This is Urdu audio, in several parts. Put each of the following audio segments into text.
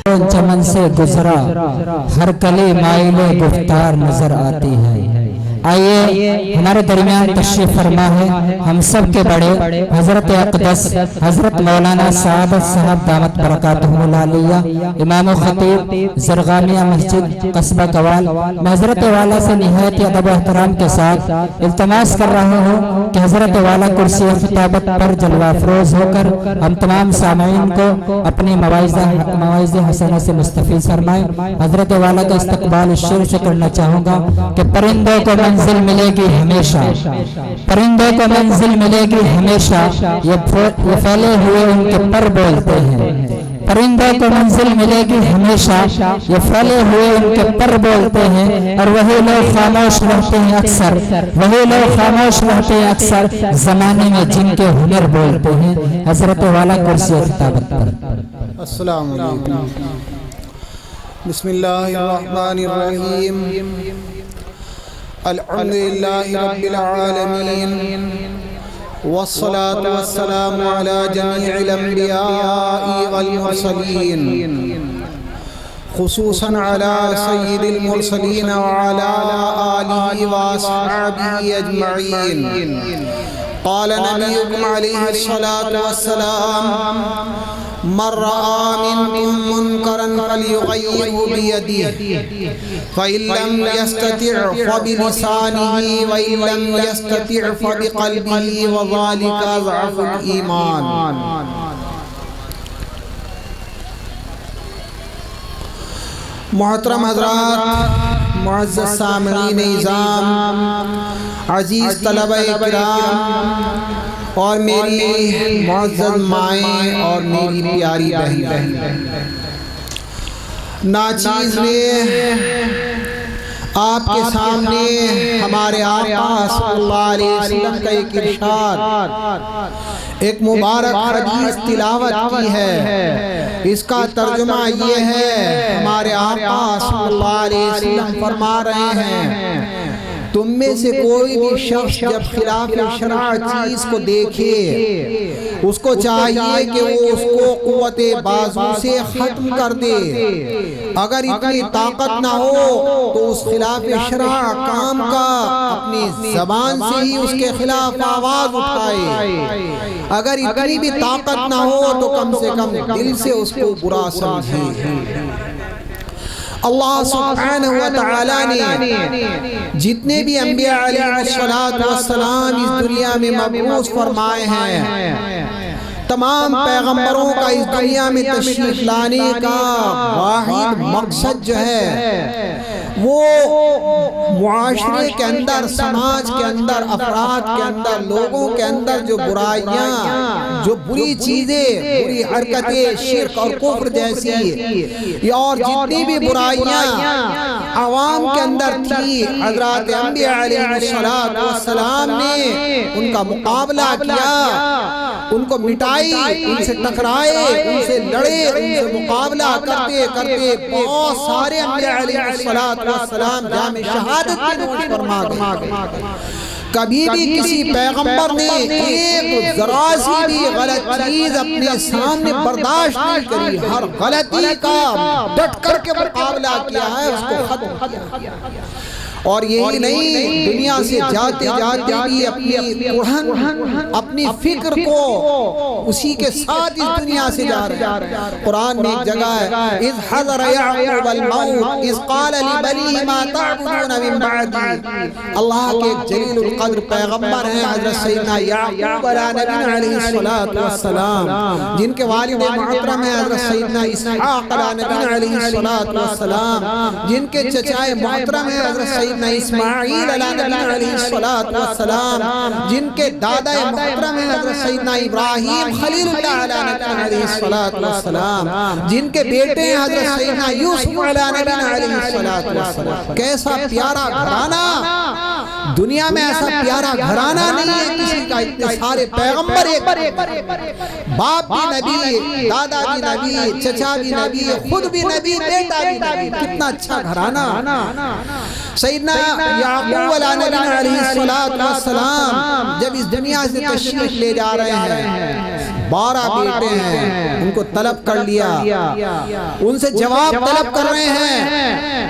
چمن سے گزرا ہر کلی مائل گفتار نظر آتی ہے۔ آئیے ہمارے درمیان تشریف فرما ہے ہم سب کے بڑے حضرت اقدس حضرت مولانا سعادت صاحب دامت برکاتہم العالیہ امام و خطیب زرغامیہ مسجد قصبہ کوال۔ میں حضرت والا سے نہایت ادب و احترام کے ساتھ التماس کر رہا ہوں کہ حضرت والا کرسی خطابت پر جلوہ افروز ہو کر ہم تمام سامعین کو اپنی مواعظ حسنہ سے مستفیض فرمائیں۔ حضرت والا کا استقبال اس شعر سے کرنا چاہوں گا کہ پرندوں کو منزل ملے گی ہمیشہ، پرندوں کو منزل ملے گی ہمیشہ، یہ پھیلے ہوئے ان کے پر بولتے ہیں۔ پرندوں کو منزل ملے گی ہمیشہ، یہ پھیلے ہوئے ان کے پر بولتے ہیں، اور وہی لوگ خاموش رہتے ہیں اکثر، وہی لوگ خاموش رہتے ہیں اکثر زمانے میں جن کے ہنر بولتے ہیں۔ حضرت والا کرسی خطابت پر۔ السلام علیکم۔ بسم اللہ الرحمن الرحیم۔ الحمدللہ رب العالمین، والصلاة والسلام على جميع الانبیاء والمرسلین، خصوصاً على سید المرسلین وعلى آلہ واصحابہ اجمعین۔ قال نبیکم علیہ الصلاة والسلام: من رأى منكم منكرا فليغيره بيده فإن لم يستطع فبلسانه وإن لم يستطع فبقلبه وذلك أضعف الإيمان۔ محترم حضرات، معزز سامعین اعظام، عزیز طلبہ کرام اور میری معزز مائیں اور میری پیاری بہنیں، ناچیز نے آپ کے سامنے ہمارے آقا صلی اللہ علیہ وسلم کا ایک ارشاد، ایک مبارک حدیث تلاوت کی ہے۔ اس کا ترجمہ یہ ہے، ہمارے آقا صلی اللہ علیہ وسلم فرما رہے ہیں: تم میں سے کوئی بھی شخص جب خلاف شرع چیز کو دیکھے، اس کو چاہیے کہ وہ اس کو قوت بازو سے ختم کر دے۔ اگر اتنی طاقت نہ ہو تو اس خلاف شرع کام کا اپنی زبان سے ہی اس کے خلاف آواز اٹھائے۔ اگر اتنی بھی طاقت نہ ہو تو کم سے کم دل سے اس کو برا سمجھے۔ اللہ سبحانہ وتعالی نے جتنے بھی انبیاء علیہ السلام اس دنیا میں مبعوث فرمائے ہیں، تمام پیغمبروں کا اس دنیا میں تشریف لانے کا واحد مقصد جو ہے وہ معاشرے کے اندر، سماج کے اندر، افراد کے اندر، لوگوں کے اندر جو برائیاں، جو بری چیزیں، بری حرکتیں، شرک اور کفر جیسی اور جتنی بھی برائیاں عوام کے اندر تھی، حضرات انبیاء علیہ السلام نے ان کا مقابلہ کیا، ان کو مٹائی، ان سے ٹکرائے، ان سے لڑے، ان سے مقابلہ کرتے کرتے بہت سارے انبیاء علیہ السلام جامِ شہادت کے نوش فرما گئے۔ کبھی بھی کسی پیغمبر نے ایک ذرا سی بھی غلط چیز اپنے سامنے برداشت نہیں کری، ہر غلطی کا ڈٹ کر کے مقابلہ کیا ہے، اس کو ختم کیا۔ اور یہی نہیں، دنیا سے جاتے جاتے بھی اپنی فکر کو اسی کے ساتھ اس دنیا سے جا رہے ہیں۔ قرآن میں ایک جگہ ہے: اذ حضر یعقوب الموت اذ قال لبنیہ ما تعبدون من بعدی۔ اللہ کے ایک جلیل القدر پیغمبر ہیں حضرت سیدنا یعقوب علیہ السلام، جن کے والد محترم ہیں حضرت سیدنا اسحاق علیہ السلام، جن کے چچائے محترم ہیں حضرت سیدنا اسماعیل علیہ السلام، جن کے دادا محترم ہیں حضرت سیدنا ابراہیم خلیل اللہ علیہ السلام، جن کے بیٹے ہیں حضرت سیدنا یوسف علیہ السلام۔ کیسا پیارا گھرانہ، دنیا میں ایسا پیارا گھرانہ نہیں ہے کسی کا، اتنے سارے پیغمبر، باپ بھی نبی، دادا بھی نبی، چچا بھی نبی، خود بھی نبی، بیٹا بھی نبی، کتنا اچھا گھرانہ۔ سیدنا یعقوب علیہ السلام جب اس دنیا سے تشریف لے جا رہے ہیں، 12 بیٹے ہیں، ان کو طلب کر لیا، ان سے جواب طلب کر رہے ہیں،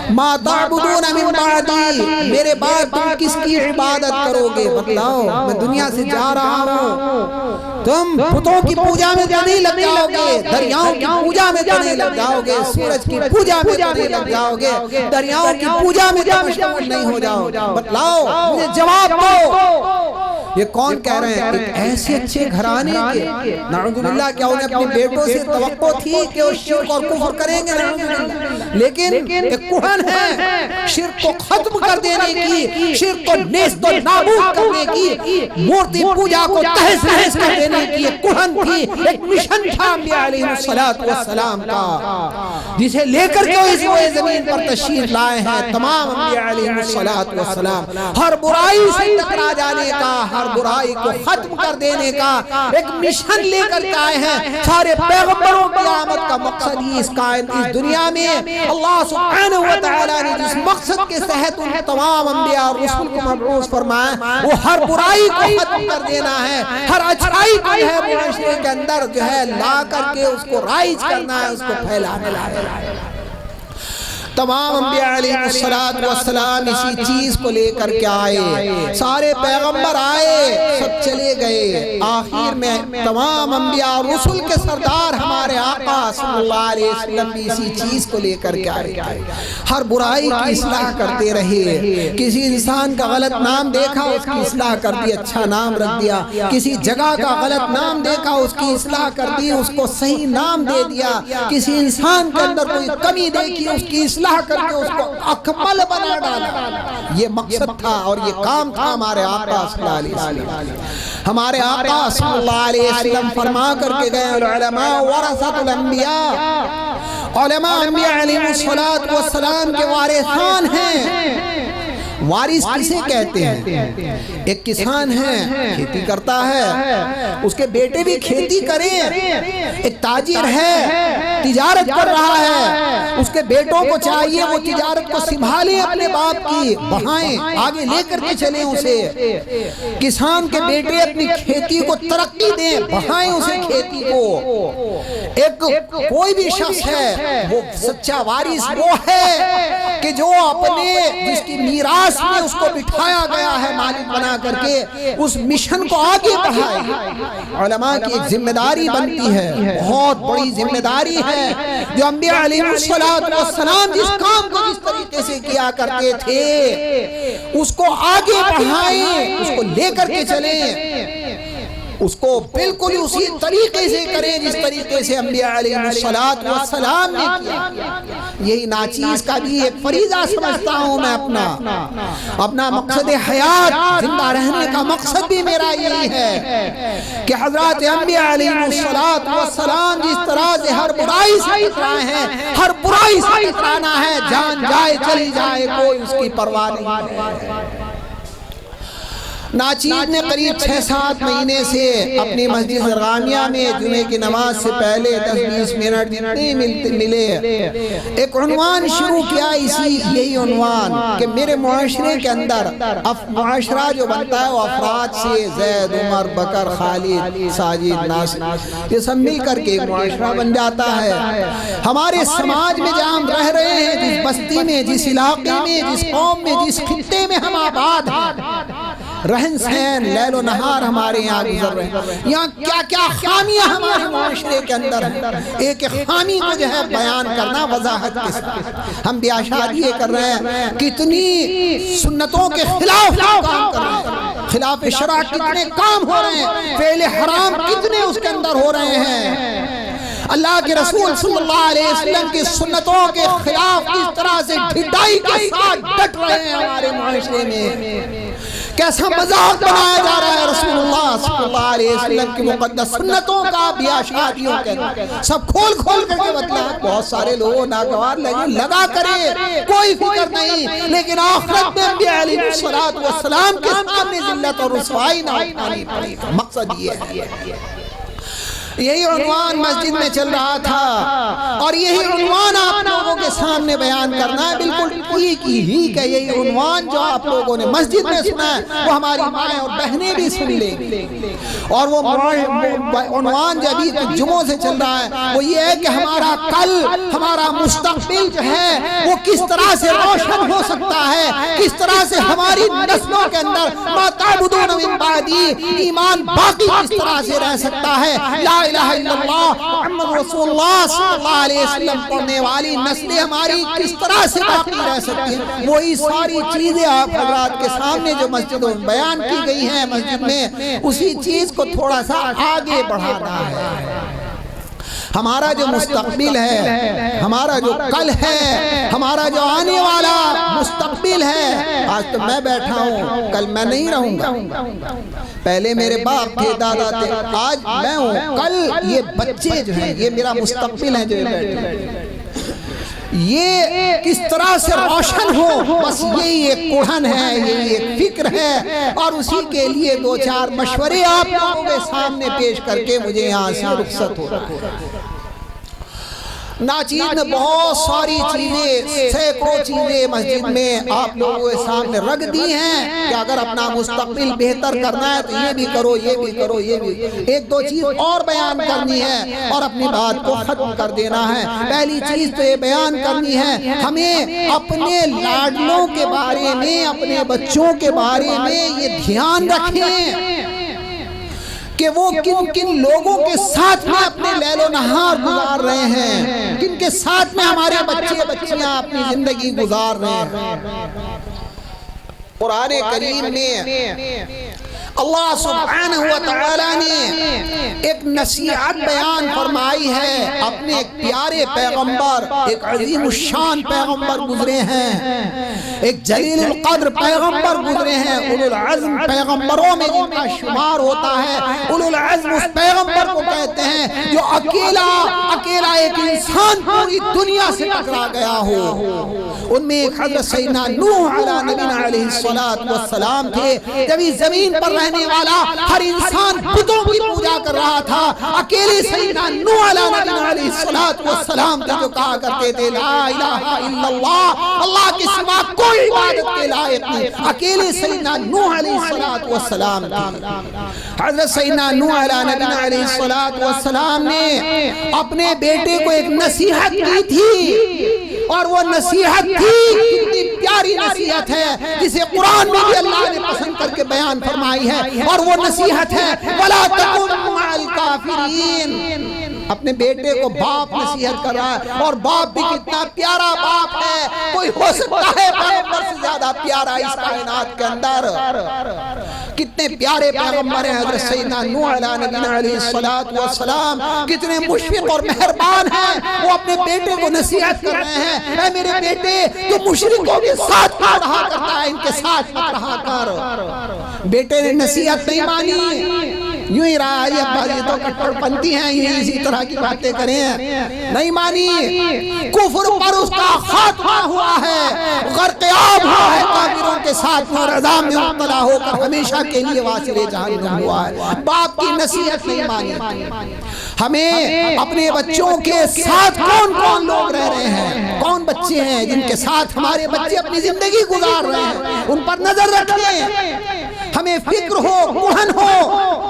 ما تعبدون من بعدی، میرے بعد تم کس کی عبادت کرو گے؟ بتلاؤ، میں دنیا سے جا رہا ہوں، تم بتوں کی پوجا میں تو نہیں لگ جاؤ گے، دریاؤں کی پوجا میں تو نہیں لگ جاؤ گے، سورج کی پوجا میں تو نہیں لگ جاؤ گے، دریاؤں کی پوجا میں تو مشغول نہیں ہو جاؤ گے، بتلاؤ مجھے جواب دو۔ یہ کون کہہ رہے ہیں؟ ایک ایسے اچھے گھرانے کے، نعوذ باللہ، کیا انہیں اپنے بیٹوں سے توقع تھی کہ وہ شرک اور کفر کریں گے؟ لیکن ایک کوہن ہے، شرک کو ختم کر دینے کی، شرک کو نیست و نابود کرنے کی، مورتی پوجا کو تہس نہس کر دینے کی ایک کوہن تھی، ایک مشن تھا انبیاء علیہ السلام کا، جسے لے کر کے اس روئے زمین پر تشریف لائے ہیں تمام انبیاء علیہ السلام، ہر برائی سے ٹکرا جانے کا، ہر برائی کو ختم کر دینے کا ایک مشن لے کر کے آئے ہیں۔ سارے پیغمبروں کی آمد کا مقصد ہی اس دنیا میں اللہ سبحانہ وتعالی نے جس مقصد کے تحت ان تمام انبیاء اور رسول کو مبعوث فرمایا، وہ ہر برائی کو ختم کر دینا ہے، ہر اچھائی کو جو ہے معاشرے کے اندر جو ہے لا کر کے اس کو رائج کرنا ہے، اس کو پھیلانا ہے۔ تمام انبیاء علیہ السلام اسی چیز کو لے کر کے آئے، سارے پیغمبر آئے، سب چلے گئے، آخر میں تمام انبیاء اور رسول کے سردار ہمارے آقا صلی اللہ علیہ وسلم بھی اسی چیز کو لے کر کے آئے، ہر برائی کی اصلاح کرتے رہے، کسی انسان کا غلط نام دیکھا اس کی اصلاح کر دی، اچھا نام رکھ دیا، کسی جگہ کا غلط نام دیکھا اس کی اصلاح کر دی، اس کو صحیح نام دے دیا، کسی انسان کے اندر کوئی کمی دیکھی اس کی اصلاح کر کے اس کو اکمل بنا ڈالا۔ یہ مقصد تھا اور یہ کام تھا ہمارے آقا صلی اللہ علیہ وسلم۔ ہمارے آقا صلی اللہ علیہ وسلم فرما کر کے گئے، العلماء ورثۃ الانبیاء، علماء انبیاء علیہ السلام کے وارثان ہیں۔ وارث کسے کہتے ہیں؟ ایک کسان ہے، کھیتی کرتا ہے، اس کے بیٹے بھی کھیتی کریں، ایک تاجر ہے، تجارت کر رہا ہے، اس کے بیٹوں کو چاہیے وہ تجارت کو سنبھالیں، اپنے باپ کی بڑھائیں، آگے لے کر کے چلیں اسے۔ کسان کے بیٹے اپنی کھیتی کو ترقی دیں، بڑھائیں اسے کھیتی کو۔ ایک کوئی بھی شخص ہے، وہ سچا وارث وہ ہے کہ جو اپنے جس کی میراث میں اس کو بٹھایا گیا ہے مالک بنا کر کے، اس مشن کو آگے بڑھائے۔ علماء کی ایک ذمہ داری بنتی ہے، بہت بڑی ذمہ داری ہے، جو انبیاء علیہ السلام جس کام کو جس طریقے سے کیا کرتے تھے اس کو آگے بڑھائیں، اس کو لے کر کے چلیں، اس کو بالکل اسی طریقے سے کریں جس طریقے سے انبیاء علیہ السلام نے کیا۔ یہی ناچیز کا بھی ایک فریضہ سمجھتا ہوں میں، اپنا مقصد حیات، زندہ رہنے کا مقصد بھی میرا یہی ہے کہ حضرات انبیاء علیہ السلام جس طرح سے ہر برائی سے ٹکرائے ہیں، ہر برائی سے ٹکرانا ہے، جان جائے چلی جائے کوئی اس کی پرواہ نہیں ہے۔ ناچیز نے قریب 6-7 مہینے سے اپنی مسجد زرغامیہ میں جمعے کی نماز سے پہلے 10-20 منٹ جتنے ملے ایک عنوان شروع کیا، یہی عنوان کہ میرے معاشرے کے اندر معاشرہ جو بنتا ہے وہ افراد سے، زید، عمر، بکر، خالد، ساجد، ناصر، یہ سب مل کر کے ایک معاشرہ بن جاتا ہے۔ ہمارے سماج میں جہاں ہم رہ رہے ہیں، جس بستی میں، جس علاقے میں، جس قوم میں، جس خطے میں ہم آباد ہیں، رہن سہن لیل و نہار ہمارے یہاں گزر رہے ہیں، یہاں کیا کیا خامیاں ہمارے معاشرے کے اندر ہیں، ایک خامی کو جو ہے بیان کرنا وضاحت کے ساتھ۔ ہم بیاہ شادی یہ کر رہے ہیں، کتنی سنتوں کے خلاف کام کر رہے ہیں، خلاف شرع کتنے کام ہو رہے ہیں، فعل حرام کتنے اس کے اندر ہو رہے ہیں۔ اللہ کے رسول صلی اللہ علیہ وسلم کی سنتوں کے خلاف اس طرح سے ڈھٹائی کے ساتھ ڈٹ رہے ہیں ہمارے معاشرے میں، کیسا مذاق بنایا جا رہا ہے رسول اللہ صلی اللہ علیہ وسلم کی مقدس سنتوں کا، بیاہ شادیوں کے سب کھول کر کے بتلا۔ بہت سارے لوگ ناگوار لگا کرے، کوئی فکر نہیں، لیکن آخرت میں انبیاء علیہ السلام کے سامنے ذلت اور رسوائی نہ اٹھانی پڑے گا، مقصد یہ ہے۔ یہی عنوان مسجد میں چل رہا تھا اور یہی عنوان آپ لوگوں کے سامنے بیان کرنا ہے. بالکل ٹھیک ہی کہ یہی عنوان جو آپ لوگوں نے مسجد میں سنا ہے وہ ہماری مائیں اور بہنیں بھی سن لیں. اور وہ عنوان جو ابھی جمعوں سے چل رہا ہے وہ یہ ہے کہ ہمارا کل، ہمارا مستقبل جو ہے وہ کس طرح سے روشن ہو سکتا ہے، کس طرح سے ہماری نسلوں کے اندر ما تعبدون من بعدی ایمان باقی کس طرح سے رہ سکتا ہے. لا الہ الا اللہ محمد رسول اللہ صلی اللہ علیہ وسلم پڑھنے والی نسلیں ہماری کس طرح سے باقی رہ سکتی ہیں. وہی ساری چیزیں آپ حضرات کے سامنے جو مسجدوں میں بیان کی گئی ہیں مسجد میں، اسی چیز کو تھوڑا سا آگے بڑھانا ہے. ہمارا جو مستقبل ہے، ہمارا جو کل ہے، ہمارا جو آنے والا مستقبل ہے. آج تو میں بیٹھا ہوں، کل میں نہیں رہوں گا. پہلے میرے باپ تھے، دادا تھے، آج میں ہوں، کل یہ بچے جو ہیں یہ میرا مستقبل ہے جو بیٹھے. یہ کس طرح سے روشن ہو، بس یہی ایک کوڑھن ہے، یہی ایک فکر ہے. اور اسی کے لیے دو چار مشورے آپ لوگوں کے سامنے پیش کر کے مجھے یہاں سے رخصت ہو. ناچیز نے بہت ساری چیزیں، سینکڑوں چیزیں مسجد میں آپ لوگوں کے سامنے رکھ دی ہیں کہ اگر اپنا مستقبل بہتر کرنا ہے تو یہ بھی کرو، یہ بھی کرو، یہ بھی. ایک دو چیز اور بیان کرنی ہے اور اپنی بات کو ختم کر دینا ہے. پہلی چیز تو یہ بیان کرنی ہے، ہمیں اپنے لاڈلوں کے بارے میں، اپنے بچوں کے بارے میں یہ دھیان رکھیں کہ وہ کن کن لوگوں کے ساتھ میں اپنے لیل و نہار گزار رہے ہیں، کن کے ساتھ میں ہمارے بچے بچیاں اپنی زندگی گزار رہے ہیں. قرآن کریم میں اللہ سبحانہ وتعالی نے ایک نصیحت بیان فرمائی ہے. اپنے ایک پیارے پیغمبر، ایک عظیم الشان پیغمبر گزرے ہیں، ایک جلیل القدر پیغمبر گزرے ہیں، اولو العزم پیغمبروں میں جن کا شمار ہوتا ہے. اولو العزم اس پیغمبر کو کہتے ہیں جو اکیلا ایک انسان پوری دنیا سے ٹکرا گیا ہو. ان میں ایک حضرت سیدنا نوح علیہ نبینا علیہ السلام تھے. جب اس زمین پر رہنے والا ہر انسان بتوں کی پوجا کر رہا تھا، اکیلے سیدنا نوح علیہ السلام تھے جو کہا کرتے تھے لا الہ الا اللہ، اللہ کے سوا کوئی عبادت کے لائق نہیں. اکیلے سیدنا نوح علیہ السلام تھے. حضرت سیدنا نوح علیہ السلام نے اپنے بیٹے کو ایک نصیحت کی تھی، اور وہ نصیحت تھی، کتنی پیاری نصیحت ہے جسے قرآن میں بھی اللہ نے پسند کر کے بیان فرمائی ہے. اور وہ نصیحت ہے وَلَا تَكُنْ مَعَ الْكَافِرِينَ. اپنے بیٹے کو باپ نصیحت کر رہا ہے، اور باپ بھی کتنا پیارا باپ ہے. کوئی ہو سکتا ہے پیغمبر سے زیادہ پیارا اس کائنات کے اندر؟ کتنے پیارے پیغمبر ہیں حضرت سیدنا نوح علیہ السلام، کتنے مشفق اور مہربان ہیں. وہ اپنے بیٹے کو نصیحت کر رہے ہیں، اے میرے بیٹے جو مشرکوں کے ساتھ رہا کرتا ہے ان کے ساتھ مت رہا کر. بیٹے نے نصیحت نہیں مانی، یوں ہی رہا یہ ابا یہ تو کٹڑ پنتی ہیں، یہ اسی طرح کی باتیں کریں، نہیں مانی. کفر پر اس کا خاتمہ ہوا ہے، غرقیاب ہوا ہے کافروں کے ساتھ، اور عذاب میں مبتلا ہو کر ہمیشہ کے لیے واصل جہنم ہوا ہے. باپ کی نصیحت نہیں مانی. ہمیں اپنے بچوں کے ساتھ کون کون لوگ رہ رہے ہیں، کون بچے ہیں جن کے ساتھ ہمارے بچے اپنی زندگی گزار رہے ہیں، ان پر نظر رکھیں. ہمیں فکر ہو، گہن ہو.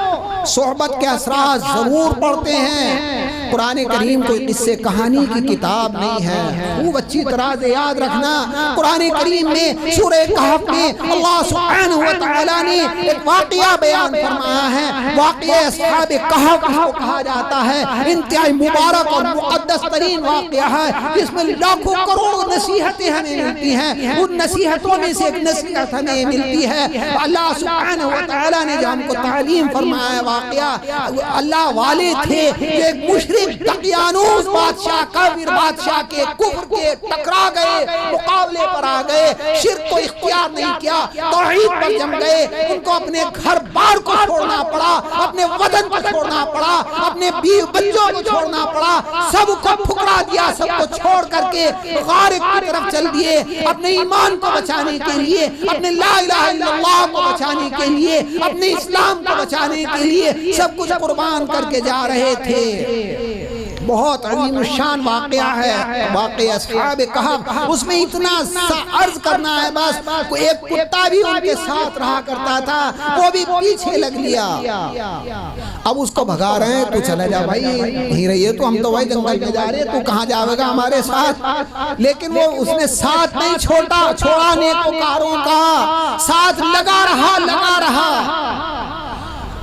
صحبت کے اثرات ضرور پڑھتے ہیں. قرآن کریم کوئی قصے کہانی کی کتاب نہیں ہے، خوب اچھی طرح سے یاد رکھنا. قرآن کریم میں سورہ کہف میں اللہ سبحانہ وتعالی نے ایک واقعہ بیان فرمایا ہے. واقعہ اصحاب کہف کو کہا جاتا ہے، انتہائی مبارک اور مقدس ترین واقعہ ہے جس میں لاکھوں کروڑوں نصیحتیں ہمیں ملتی ہیں. ان نصیحتوں میں سے ایک نصیحت ہمیں ملتی ہے. اللہ سبحانہ وتعالی نے جو ہم کو تعلیم فرمایا واقعہ، اللہ والے تھے جو ایک مشرک مشرک دقیانوس بادشاہ کافر بادشاہ کے کفر کے ٹکرا گئے، مقابلے پر آ گئے، شرک کو اختیار نہیں کیا، توحید پر جم گئے، ان کو اپنے گھر بار کو چھوڑنا پڑا، اپنے وطن کو چھوڑنا پڑا، اپنے بیوی بچوں کو چھوڑنا پڑا، سب کو ٹھکرا دیا، سب کو چھوڑ کر کے غارق کی طرف چل دیے، اپنے ایمان کو بچانے کے لیے، اپنے لا الہ الا اللہ کو بچانے کے لیے، اپنے اسلام کو بچانے کے لیے سب کچھ قربان کر کے جا رہے تھے۔ بہت عظیم الشان واقعہ ہے واقعہ اصحاب کہف، اس میں اتنا سا عرض کرنا ہے بس، ایک کتا بھی ان کے ساتھ رہا کرتا تھا، وہ بھی پیچھے لگ لیا، اب اس کو بھگا رہے ہیں، تو چلا جا بھائی نہیں رہیے، تو ہم تو وہی جنگل میں جا رہے ہیں، تو کہاں جاوے گا ہمارے ساتھ؟ لیکن وہ اس نے ساتھ نہیں چھوڑا نیکوکاروں کا، ساتھ لگا رہا،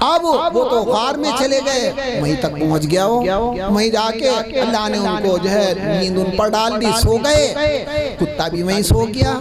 اب وہ تو غار میں چلے گئے، وہیں تک پہنچ گیا ہو، وہیں جا کے اللہ نے ان کو جو ہے نیند ان پر ڈال دی، سو گئے، کتا بھی وہیں سو گیا۔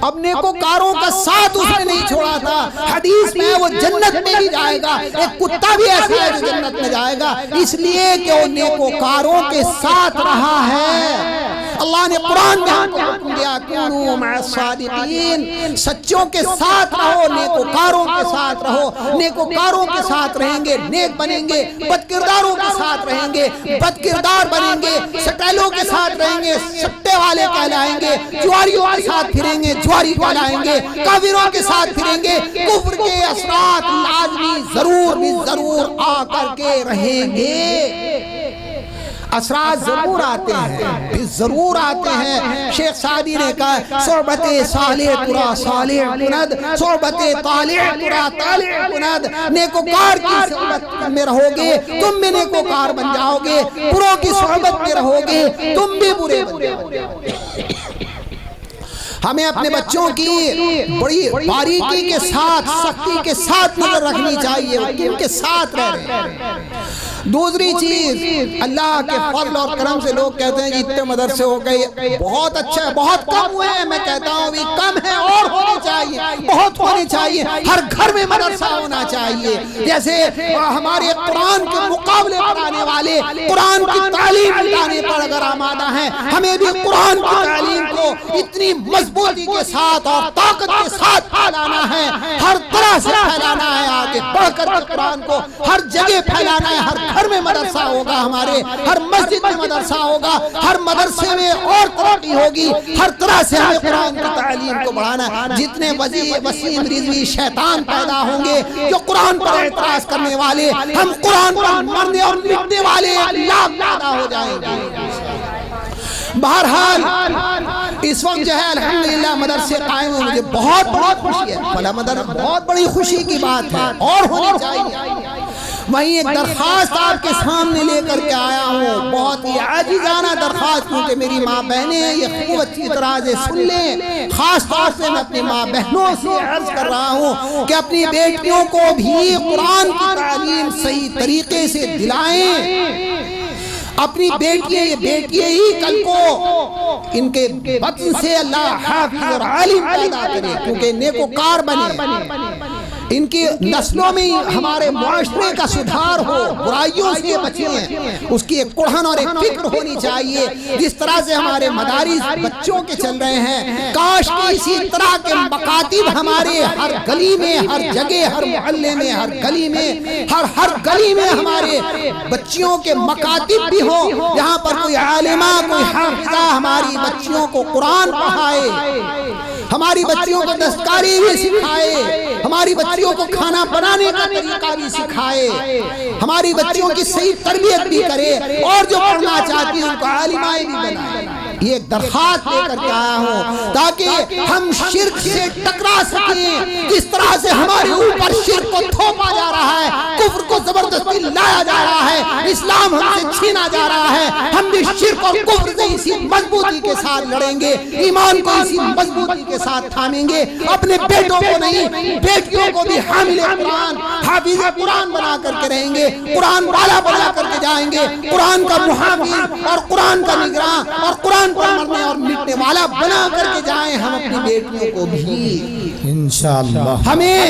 اب نیکوکاروں کا ساتھ اس نے نہیں چھوڑا تھا، حدیث میں وہ جنت میں بھی جائے گا، ایک کتا بھی ایسا ہے جو جنت میں جائے گا، اس لیے کہ وہ نیکوکاروں کے ساتھ رہا ہے۔ اللہ نے قرآن میں ہم کو حکم دیا کونوا مع الصادقین، سچوں کے ساتھ رہو، نیکوکاروں کے ساتھ رہو، نیکوکاروں کے ساتھ رہیں گے نیک بنیں گے، بد کرداروں کے ساتھ رہیں گے بد کردار بنیں گے، سٹیلوں کے ساتھ رہیں گے سٹے والے کہلائیں گے، جواریوں کے ساتھ پھریں گے جواری کہلائیں گے، کافروں کے ساتھ پھریں گے، کفر کے اثرات لازمی ضرور آ کر کے رہیں گے، اثرات ضرور آتے ہیں، ضرور آتے ہیں۔ شیخ سعدی نے کہا صحبت صالح ترا صالح کند، صحبت طالع ترا طالع کند، نیکوکار کی صحبت میں رہو گے تم بھی نیکوکار بن جاؤ گے، بروں کی صحبت میں رہو گے تم بھی برے بن جاؤ گے۔ ہمیں اپنے بچوں کی بڑی باریکی کے ساتھ سختی کے ساتھ نظر رکھنی چاہیے، ان کے ساتھ رہ رہے ہیں۔ دوسری چیز، اللہ کے فضل اور کرم سے لوگ کہتے ہیں کہ اتنے مدرسے ہو گئے، بہت اچھا ہے، بہت کم ہوئے ہیں، میں کہتا ہوں بھی کم ہے اور ہونے چاہیے، بہت ہونے چاہیے، ہر گھر میں مدرسہ ہونا چاہیے۔ جیسے ہمارے قرآن کے مقابلے پڑھانے والے قرآن کی تعلیم دلانے پر اگر آمادہ ہیں، ہمیں بھی قرآن کی تعلیم کو اتنی مضبوطی کے ساتھ اور طاقت کے ساتھ پھیلانا ہے، ہر طرح سے پھیلانا ہے، آگے بڑھ کر کے قرآن کو ہر جگہ پھیلانا ہے، ہر گھر میں مدرسہ ہوگا، ہمارے ہر مسجد میں مدرسہ ہوگا، ہر مدرسے میں اور ترقی ہوگی، ہر طرح سے ہمیں قرآن کی تعلیم کو بڑھانا ہے۔ جتنے وسیم رضوی شیطان پیدا ہوں گے جو قرآن پر اعتراض کرنے والے، ہم قرآن پر مرنے اور مٹنے والے لاکھ پیدا ہو جائیں گے۔ بہرحال اس وقت جو ہے الحمدللہ مدرسے قائم ہوئے، مجھے بہت بڑی خوشی ہے، بہت بڑی خوشی کی بات ہے اور ہونی چاہیے۔ وہیں ایک درخواست آپ کے سامنے لے کر کے آیا ہوں، بہت ہی عاجزانہ درخواست، کیونکہ میری ماں بہنیں ہیں، یہ خوب اچھی طرح سے سن لیں۔ خاص طور سے میں اپنی ماں بہنوں سے عرض کر رہا ہوں کہ اپنی بیٹیوں کو بھی قرآن کی تعلیم صحیح طریقے سے دلائیں۔ اپنی بیٹیاں، یہ بیٹیاں ہی کل کو ان کے بطن سے اللہ حافظ اور عالم پیدا کرے، کیونکہ نیکوکار بنے، ان کی نسلوں میں ہمارے معاشرے کا سدھار ہو، برائیوں سے بچیں، اس کی ایک قرآن اور ایک فکر ہونی چاہیے۔ جس طرح سے ہمارے مدارس بچوں کے چل رہے ہیں، کاش کہ اسی طرح کے مکاتب ہمارے ہر گلی میں، ہر جگہ، ہر محلے میں، ہر گلی میں، ہر گلی میں ہمارے بچیوں کے مکاتب بھی ہو، جہاں پر کوئی عالمہ، کوئی حافظہ ہماری بچیوں کو قرآن پڑھائے، ہماری بچیوں کو دستکاری بھی سکھائے، ہماری بچیوں کو کھانا بنانے کا طریقہ بھی سکھائے، ہماری بچیوں کی صحیح تربیت بھی کرے، اور جو پڑھنا چاہتی ہیں ان کو عالمائیں بھی بنائے۔ یہ ایک درخواست لے کر کے آیا ہوں تاکہ ہم شرک سے ٹکرا سکیں۔ جس طرح سے ہمارے اوپر شرک کو تھوپا جا رہا ہے، کفر کو زبردستی لایا جا رہا ہے، اسلام ہم سے چھینا جا رہا ہے، ہم بھی شرک اور کفر سے اسی مضبوطی کے ساتھ لڑیں گے، ایمان کو اسی مضبوطی کے ساتھ تھامیں گے، اپنے بیٹوں کو نہیں بیٹیوں کو بھی حامل قرآن، حافظ قرآن بنا کر کے رہیں گے، قرآن والا بنا کر کے جائیں گے، قرآن کا محافظ اور قرآن کا نگراں اور قرآن قرآن پر مرنے اور مٹنے والا بنا کر کے جائیں ہم اپنی بیٹیوں کو بھی انشاءاللہ. ہمیں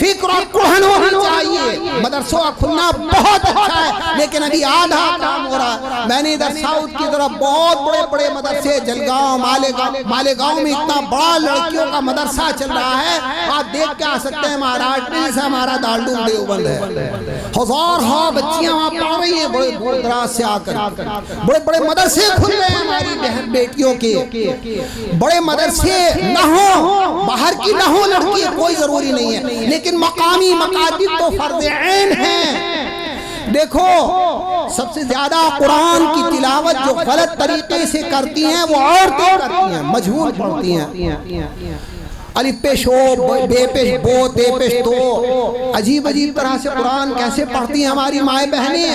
فکر اور قرآن ہونی چاہیے. مدرسوں کا کھلنا بہت اچھا ہے لیکن ابھی آدھا کام ہو رہا ہے. میں نے ادھر ساؤتھ کی طرف بہت بڑے بڑے مدرسے جلگاؤں مالیگاؤں میں اتنا بڑا لڑکیوں کا مدرسہ چل رہا ہے. آپ دیکھ کے آ سکتے ہیں مہاراشٹر سے ہمارا دارالعلوم دیوبند ہے. ہزاروں بچیاں وہاں پڑھ رہی ہیں بڑے دور دراز سے آ کر. بڑے بڑے مدرسے کھل رہے ہیں ہماری بہن بیٹیوں کے. بڑے مدرسے نہ ہوں باہر کی نہ ہو لڑکی کوئی ضروری نہیں ہے لیکن مقامی مکاتب تو فرض عین ہیں. دیکھو سب سے زیادہ قرآن کی تلاوت جو غلط طریقے سے کرتی ہیں وہ عورتیں کرتی ہیں. مجہول پڑھتی ہیں. الف پیش ہو بے پیش بو تے پیش تو عجیب عجیب طرح سے قرآن کیسے پڑھتی ہیں ہماری مائیں بہنیں.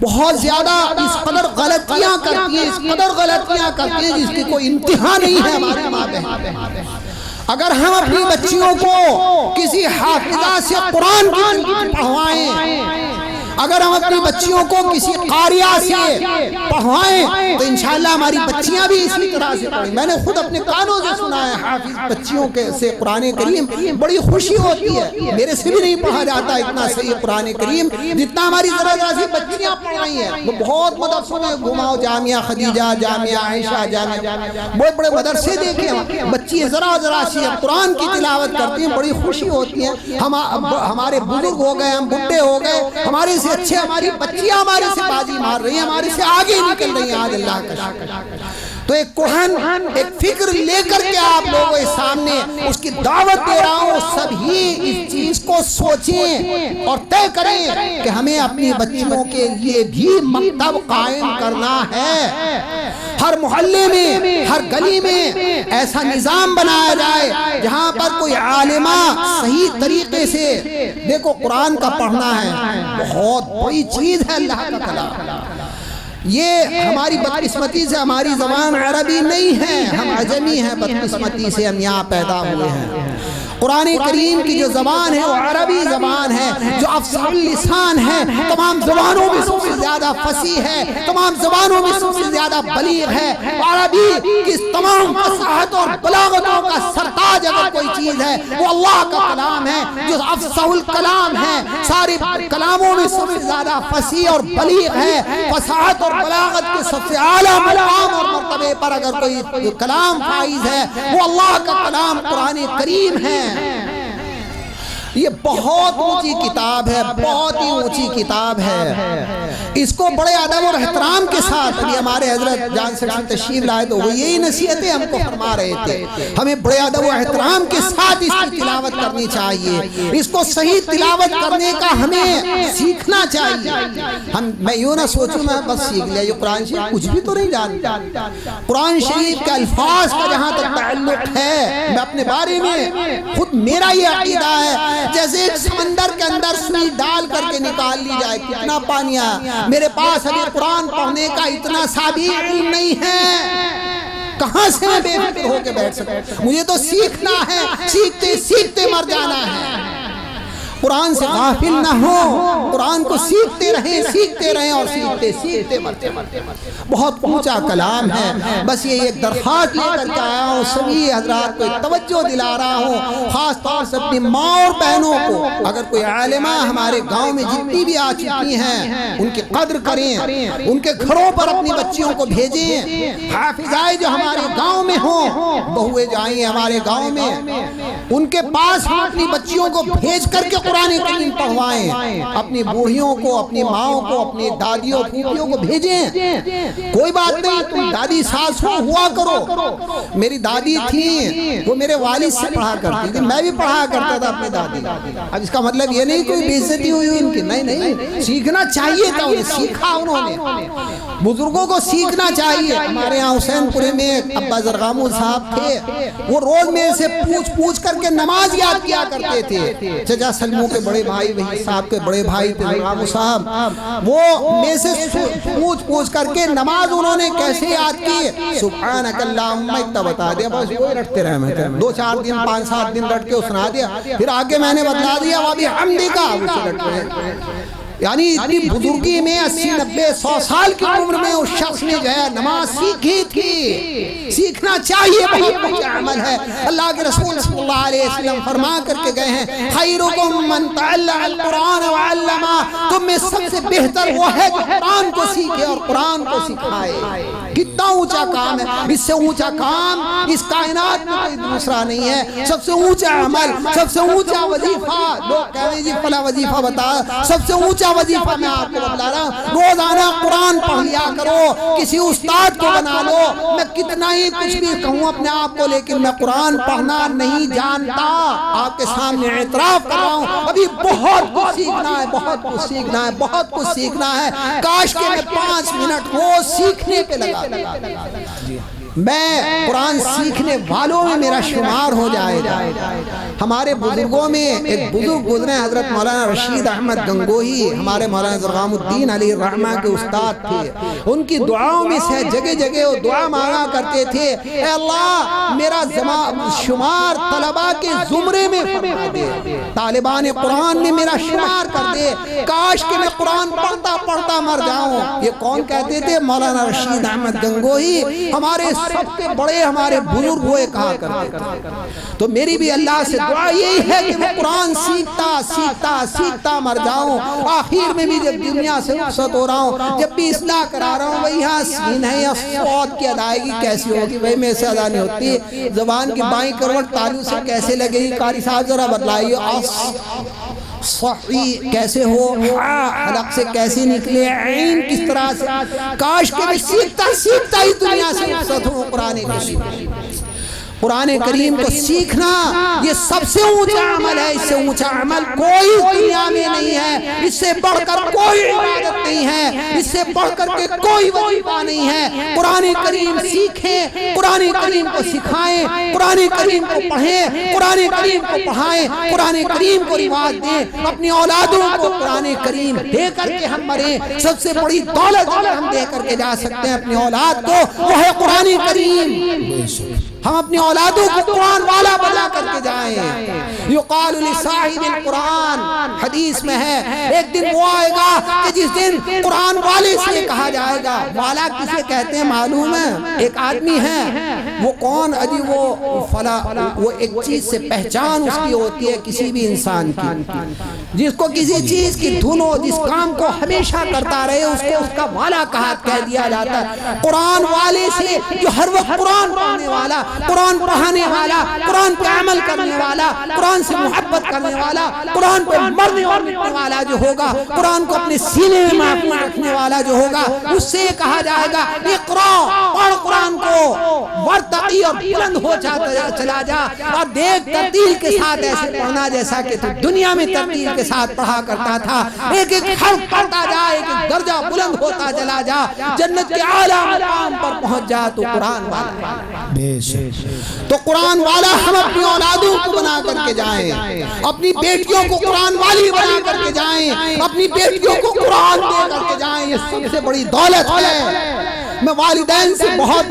بہت زیادہ اس قدر غلطیاں کرتی ہیں. اس قدر غلطیاں کرتی ہیں جس کی کوئی انتہا نہیں ہے ہماری ماں بہن. اگر ہم اپنی بچیوں کو کسی حافظہ سے قرآن کی پڑھوائیں اگر ہم اپنی بچیوں کو کسی قاریہ سے پڑھوائیں تو انشاءاللہ ہماری بچیاں بھی اسی طرح سے پڑھیں. میں نے خود اپنے کانوں سے سنا ہے حافظ بچیوں سے قرآن کریم. بڑی خوشی ہوتی ہے. میرے سے بھی نہیں پڑھا جاتا اتنا صحیح قرآن کریم جتنا ہماری ذرا ذرا سی بچیاں پڑھ رہی ہیں. وہ بہت مدرسوں میں گھماؤ جامعہ خدیجہ جامعہ عائشہ جامعہ بڑے بڑے مدرسے دیکھیں بچی ذرا ذرا سی قرآن کی تلاوت کرتی ہیں. بڑی خوشی ہوتی ہے. ہمارے بزرگ ہو گئے ہم بڈھے ہو گئے ہمارے سے اچھے ہماری بچیاں ہمارے سے بازی مار رہی ہیں ہمارے سے آگے نکل رہی ہیں. آج اللہ کا شکر. تو ایک قرآن ایک فکر لے کر کے آپ لوگوں کے سامنے اس کی دعوت دے رہا ہوں. سب ہی اس چیز کو سوچیں اور طے کریں کہ ہمیں اپنی بچیوں کے لیے بھی مکتب قائم کرنا ہے. ہر محلے میں ہر گلی میں ایسا نظام بنایا جائے جہاں پر کوئی عالمہ صحیح طریقے سے دیکھو قرآن کا پڑھنا ہے بہت بڑی چیز ہے. اللہ کا کلام یہ ہماری بدقسمتی سے ہماری زبان عربی نہیں ہے. ہم عجمی ہیں. بدقسمتی سے ہم یہاں پیدا ہوئے ہیں. قرآن کریم کی جو زبان ہے وہ عربی زبان ہے جو افصح اللسان ہے. تمام زبانوں میں سب سے زیادہ فصیح ہے. تمام زبانوں میں سب سے زیادہ بلیغ ہے. عربی کی تمام فصاحت اور بلاغتوں کا سرتاج اگر کوئی چیز ہے وہ اللہ کا کلام ہے جو افصح الکلام ہے. سارے کلاموں میں سب سے زیادہ فصیح اور بلیغ ہے. فصاحت اور بلاغت کے سب سے اعلیٰ مقام اور مرتبے پر اگر کوئی کلام فائز ہے وہ اللہ کا کلام قرآن کریم ہے. یہ بہت اونچی کتاب ہے. بہت ہی اونچی کتاب ہے. اس کو بڑے ادب اور احترام کے ساتھ ابھی ہمارے حضرت جان سے تشریف لائے تو وہ یہی نصیحتیں ہم کو فرما رہے تھے. ہمیں بڑے ادب و احترام کے ساتھ اس کی تلاوت کرنی چاہیے. اس کو صحیح تلاوت کرنے کا ہمیں سیکھنا چاہیے. میں یوں نہ سوچوں میں بس سیکھ لیا یہ قرآن شریف کچھ بھی تو نہیں جانتا. قرآن شریف کے الفاظ کا جہاں تک تعلق ہے میں اپنے بارے میں خود میرا یہ عقیدہ ہے جیسے ایک سمندر کے اندر سوئی ڈال کر کے نکال لی جائے کتنا پانی آیا. میرے پاس ابھی قرآن پڑھنے کا اتنا سا بھی علم نہیں ہے. کہاں سے میں بے فکر ہو کے بیٹھ سکتا. مجھے تو سیکھنا ہے. سیکھتے سیکھتے مر جانا ہے. قرآن سے غافل نہ ہو. قرآن کو سیکھتے رہیں اور سیکھتے سیکھتے مرتے. بہت اونچا کلام ہے. بس یہ ایک درخواست لے کر کے آیا ہوں سبھی حضرات کو توجہ دلا رہا ہوں خاص طور سے اپنی ماں اور بہنوں کو. اگر کوئی عالمہ ہمارے گاؤں میں جتنی بھی آ چکی ہیں ان کی قدر کریں. ان کے گھروں پر اپنی بچیوں کو بھیجیں. حافظائے جو ہمارے گاؤں میں ہوں بہویں جائیں ہمارے گاؤں میں ان کے پاس ہم اپنی بچیوں کو بھیج کر کے قرآن کریم پڑھوائیں. اپنی بوڑھیوں کو اپنی ماؤں کو اپنی دادیوں پھوپھیوں کو بھیجیں. کوئی بات نہیں تم دادی ساس ہوا کرو. میری دادی تھی وہ میرے والد سے پڑھا کرتی تھی. میں بھی پڑھا کرتا تھا اپنی دادی. اب اس کا مطلب یہ نہیں کوئی بے عزتی ہوئی ان کی. نہیں سیکھنا چاہیے تھا. انہیں سیکھا انہوں نے. بزرگوں کو سیکھنا چاہیے. ہمارے یہاں حسین پورے میں ابا زرغامو صاحب تھے. وہ روز میرے سے پوچھ کر کے نماز یاد کیا کرتے تھے. چچا سلموں کے بڑے بھائی وہی صاحب کے بڑے بھائی تھے زرغامو صاحب. وہ میرے سے پوچھ کر کے نماز انہوں نے کیسے یاد کی. سبحانک اللہم اتنا بتا دیا بس وہی رٹتے رہے. میں 2-4 دن 5-7 دن رٹ کے سنا دیا. پھر آگے میں نے بتلا دیا وہ بھی حمدی کا اسے رٹ رہے. یعنی اتنی بزرگی میں 80-90-100 سال کی عمر میں اس شخص نے جو ہے نماز سیکھی تھی. سیکھنا چاہیے, بہت اچھا عمل ہے. اللہ کے رسول صلی اللہ علیہ وسلم فرما کر کے گئے ہیں خیرکم من تعلم القرآن وعلمہ, تم میں سب سے بہتر وہ ہے جو قرآن کو سیکھے اور قرآن کو سکھائے. کتنا اونچا کام ہے, اس سے اونچا کام اس کائنات میں کوئی دوسرا نہیں ہے. سب سے اونچا عمل, سب سے اونچا وظیفہ, لوگ کہہ رہے ہیں جی فلاں وظیفہ بتا, سب سے اونچا وظیفہ میں آپ کو بتا رہا ہوں, روزانہ قرآن پڑھ لیا کرو. کسی استاد کو بنا لو. میں کتنا ہی کچھ بھی کہوں اپنے آپ کو, لیکن میں قرآن پڑھنا نہیں جانتا. آپ کے سامنے اعتراف کر رہا ہوں, ابھی بہت کچھ سیکھنا ہے, بہت کچھ سیکھنا ہے, بہت کچھ سیکھنا ہے. کاش کہ میں 5 منٹ روز سیکھنے پہ لگا. میں قرآن سیکھنے والوں میں میرا شمار ہو جائے گا. ہمارے بزرگوں میں ایک بزرگ گزرے حضرت مولانا رشید احمد گنگوہی, ہمارے مولانا زرغام الدین علی الرحمہ کے استاد تھے. ان کی دعاؤں میں سے جگہ جگہ وہ دعا مانگا کرتے تھے, اے اللہ میرا شمار طلباء کے زمرے میں فرما دے, طالبان قرآن میں میرا شمار کر دے. کاش کہ میں قرآن پڑھتا پڑھتا مر جاؤں. یہ کون کہتے تھے؟ مولانا رشید احمد گنگوہی, ہمارے سب کے بڑے ہمارے بزرگ ہوئے کہا کرتے تھے. تو میری بھی اللہ سے دعا یہی ہے کہ میں قرآن سیکھتا سیکھتا سیکھتا مر جاؤں. آخر میں بھی جب دنیا سے رخصت ہو رہا ہوں, جب بھی اصلاح کرا رہا ہوں, بھئی یہاں سین ہے یا صوت کی ادائیگی کیسی ہوگی؟ بھئی میں سے ادا نہیں ہوتی. زبان کی بائیں کروٹ تالو سے کیسے لگے گی؟ قاری صاحب ذرا بتلائیے. صحیح کیسے ہو, حلق سے کیسے نکلے, عین کس طرح سے. کاش کہ میں سیکھتا سیکھتا ہی دنیا سے رخصت ہوں. قرآن کریم کو سیکھنا یہ سب سے اونچا عمل ہے. اس سے اونچا عمل کوئی دنیا میں نہیں ہے, اس سے بڑھ کر کوئی عبادت نہیں ہے, اس سے بڑھ کر کے کوئی وظیفہ نہیں ہے. قرآن کریم سیکھیں, قرآن کریم کو سکھائیں, قرآن کریم کو پڑھیں, قرآن کریم کو پڑھائیں, قرآن کریم کو رواج دیں. اپنی اولادوں کو قرآن کریم دے کر کے ہم مریں. سب سے بڑی دولت ہم دے کر کے جا سکتے ہیں اپنی اولاد کو, وہ ہے قرآن کریم. ہم اپنی اولادوں کو قرآن والا بنا کر کے جائیں. یقال لصاحب القرآن, حدیث میں ہے ایک دن وہ آئے گا کہ جس دن قرآن والے سے کہا جائے گا. والا کسے کہتے ہیں معلوم ہے؟ ایک آدمی ہے, وہ کون اجی وہ فلا, وہ ایک چیز سے پہچان اس کی ہوتی ہے کسی بھی انسان کی, جس کو کسی چیز کی دھن ہو, جس کام کو ہمیشہ کرتا رہے, اس کو اس کا والا کہہ دیا جاتا ہے. قرآن والے سے جو ہر وقت قرآن پڑھنے والا, قرآن پڑھانے والا, قرآن پہ عمل کرنے والا, قرآن سے محبت کرنے والا, قرآن پہ مرنے اور مٹنے والا جو ہوگا, قرآن کو اپنے سینے میں محفوظ رکھنے والا جو ہوگا, اس سے کہا جائے گا اقرا, پڑھ قرآن کو, ورتقی اور بلند ہو چلا جا, اور دیکھ ترتیل کے ساتھ ایسے پڑھنا جیسا کہ تو دنیا میں ترتیل کے ساتھ پڑھا کرتا تھا. ایک ایک حرف پڑھتا جا, ایک ایک درجہ بلند ہوتا چلا جا, جنت کے اعلیٰ مقام پر پہنچ جا. تو قرآن والا, تو قرآن والا ہم اپنی اولادوں کو بنا کر کے جائیں, اپنی بیٹیوں کو قرآن والی بنا کر کے جائیں, اپنی بیٹیوں کو قرآن دے کر کے جائیں. یہ سب سے بڑی دولت ہے. میں والدین سے بہت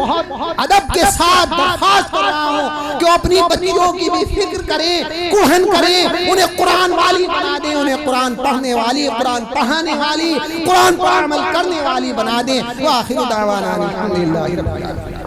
ادب کے ساتھ درخواست کر رہا ہوں کہ وہ اپنی بچیوں کی بھی فکر کریں, کوہن کریں, انہیں قرآن والی بنا دیں, انہیں قرآن پڑھنے والی, قرآن پڑھانے والی, قرآن پر عمل کرنے والی بنا دیں. وآخر دعوانا الحمدللہ رب العالمین.